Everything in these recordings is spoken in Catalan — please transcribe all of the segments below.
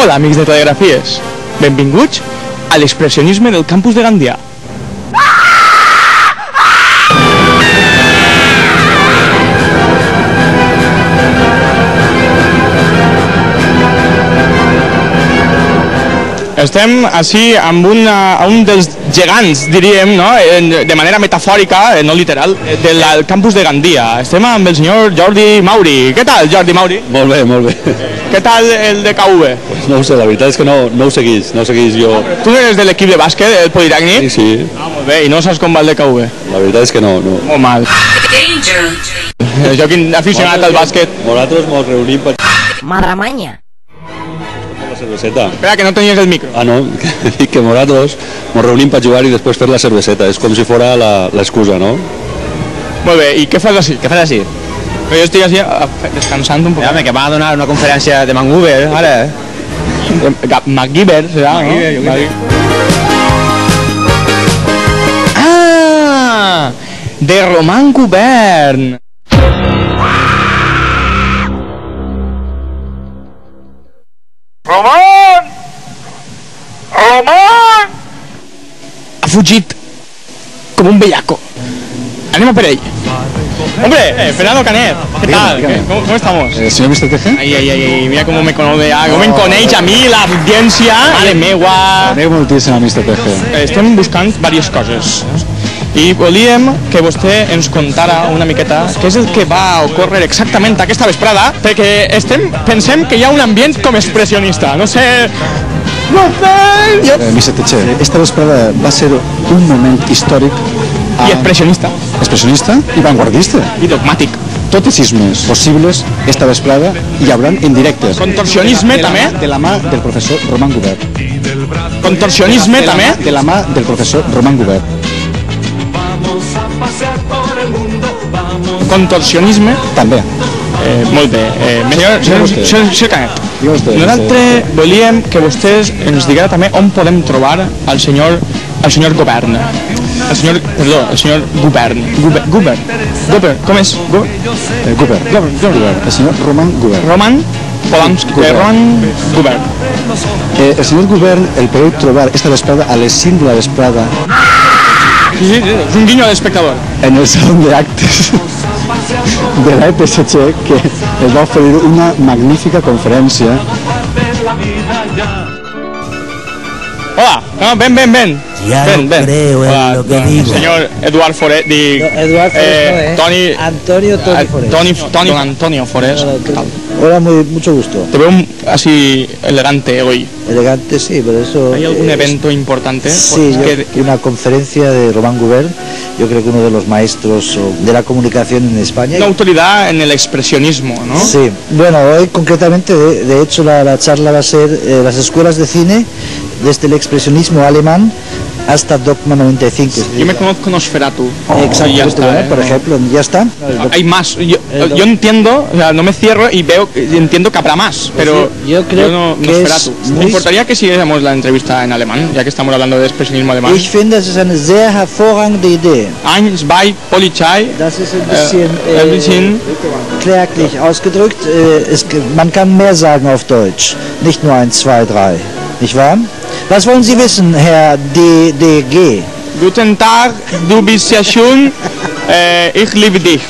Hola, amics de Telegrafies. Benvinguts a l'expressionisme del campus de Gandia. Estem així amb un dels gegants, diríem, no? De manera metafòrica, no literal, del campus de Gandia. Estem amb el senyor Jordi Mauri. Què tal, Jordi Mauri? Molt bé, molt bé. Què tal el de KV? Pues no ho sé, la veritat és que no ho seguís jo. Tu eres de l'equip de bàsquet, del Politècnic? Sí, sí. Ah, molt bé, i no saps com va el de KV? La veritat és que no. Molt mal. Jo quin aficionat al bàsquet. Nosaltres mos reunim per... Madramanya. la cerveseta. Espera, que no tenies el micro. Ah, no, dic que nosaltres mos reunim per jugar i després fer la cerveseta. És com si fora l'excusa, no? Molt bé, i què fas així? Què fas així? Jo estic així descansant un poc. Home, que va a donar una conferència de Vancouver, ara. MacGyver, serà, no? Ah! De Roman Govern. Roman! Roman! Ha fugit com un bellaco. Anem a per ell. Hombre, Fernando Canet, ¿qué tal? ¿Cómo estamos? Señor Mr. Teje. Ay, mira cómo me conoce, cómo me coneix a mi l'audiència. Mare meua. Conec moltíssim a Mr. Teje. Estem buscant diverses coses i volíem que vostè ens contara una miqueta què és el que va ocórrer exactament aquesta vesprada, perquè pensem que hi ha un ambient com expressionista, no sé... Mr. Teche, esta vesprada va ser un moment històric i expressionista i vanguardista i dogmàtic. Tots els sismes possibles esta vesprada hi haurà en directe. Contorsionisme també? De la mà del professor Roman Govern. Contorsionisme també? De la mà del professor Roman Govern. Contorsionisme? També. Molt bé. Senyor Canet, nosaltres volíem que vostès ens diguera també on podem trobar el senyor Govern. El senyor Govern. Com és? Govern. El senyor Roman Govern. Roman Govern. El senyor Govern el podeu trobar esta vesprada a les 5 de la vesprada. Sí, és un guiño al espectador. En el salón de actes de la EPSC, que els va oferir una magnífica conferència. Hola, ven. Ya no creo en lo que digo. Señor Eduard Forés, Eduard Forés, Tony... Antonio Forés. Hola, mucho gusto. Te veo así elegante hoy. Elegante, sí, pero eso... ¿Hay algún evento importante? Sí, una conferencia de Roman Govern, yo creo que uno de los maestros de la comunicación en España. Una autoridad en el expresionismo, ¿no? Sí, bueno, hoy concretamente, de hecho, la charla va a ser las escuelas de cine, desde el expresionismo alemán hasta Dogma 95. Yo me conozco Nosferatu. Exacto, ya está, por ejemplo, ya está. Hay más. Yo entiendo, o sea, no me cierro y entiendo que habrá más, pero yo creo que Nosferatu. ¿Me importaría que siguiéramos la entrevista en alemán, ya que estamos hablando de expresionismo alemán? Ich finde, das ist eine sehr hervorragende Idee. Eins, zwei, Polizei. Das ist ein bisschen kläglich ausgedrückt. Man kann mehr sagen auf Deutsch, nicht nur 1, 2, 3. Nicht wahr? Was wollen Sie wissen, Herr DDG? Guten Tag, du bist ja schön, ich liebe dich.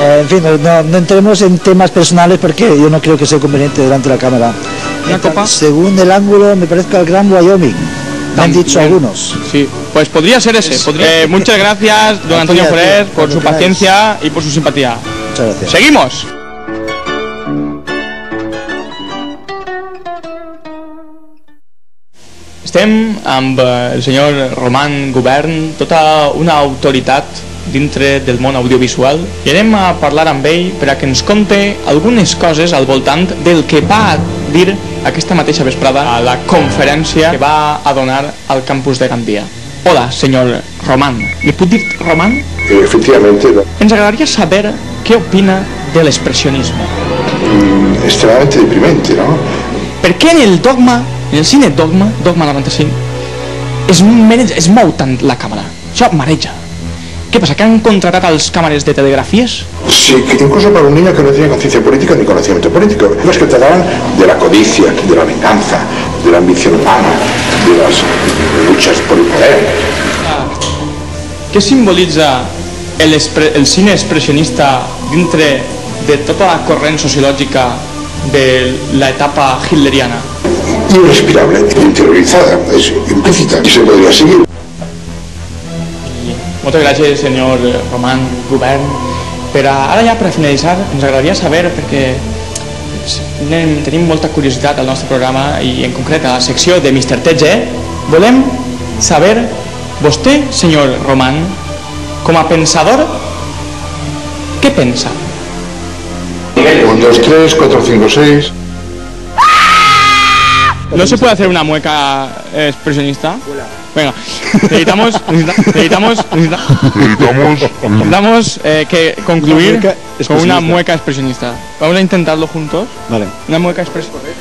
En fin, no entremos en temas personales porque yo no creo que sea conveniente delante de la cámara. ¿Una copa? Según el ángulo, me parece al Gran Wyoming. Me han dicho algunos. Sí, pues podría ser ese. Muchas gracias, don Antonio Forés, por su paciencia y por su simpatía. Muchas gracias. ¡Seguimos! Estem amb el senyor Roman Govern, tota una autoritat dintre del món audiovisual, i anem a parlar amb ell per a que ens conte algunes coses al voltant del que va dir aquesta mateixa vesprada a la conferència que va a donar al campus de Gandia. Hola, senyor Roman. ¿Me puc dir Roman? Efectivamente. Ens agradaria saber què opina de l'expressionisme. Extremadamente deprimente, ¿no? Perquè en el dogma, en el cine Dogma 95, es mou tant la càmera. Això mareja. ¿Qué pasa? ¿Que han contratado a las cámaras de telegrafías? Sí, que incluso para un niño que no tenía conciencia política ni conocimiento político. Los que trataban de la codicia, de la venganza, de la ambición humana, de las luchas por el poder. Què simbolitza el cine expressionista dintre de tota la corrent sociològica de l'etapa hitleriana? Irrespirable, interiorizada, es implícita y se podría seguir. Moltes gràcies, senyor Roman Gubern. Ara ja per finalitzar ens agradaria saber, perquè tenim molta curiositat al nostre programa i en concret a la secció de Mr. TG, volem saber, vostè, senyor Roman, com a pensador, què pensa? 1, 2, 3, 4, 5, 6... ¿No se puede hacer una mueca expresionista? Venga, necesitamos que concluir con una mueca expresionista. Vamos a intentarlo juntos. Vale. Una mueca expresionista.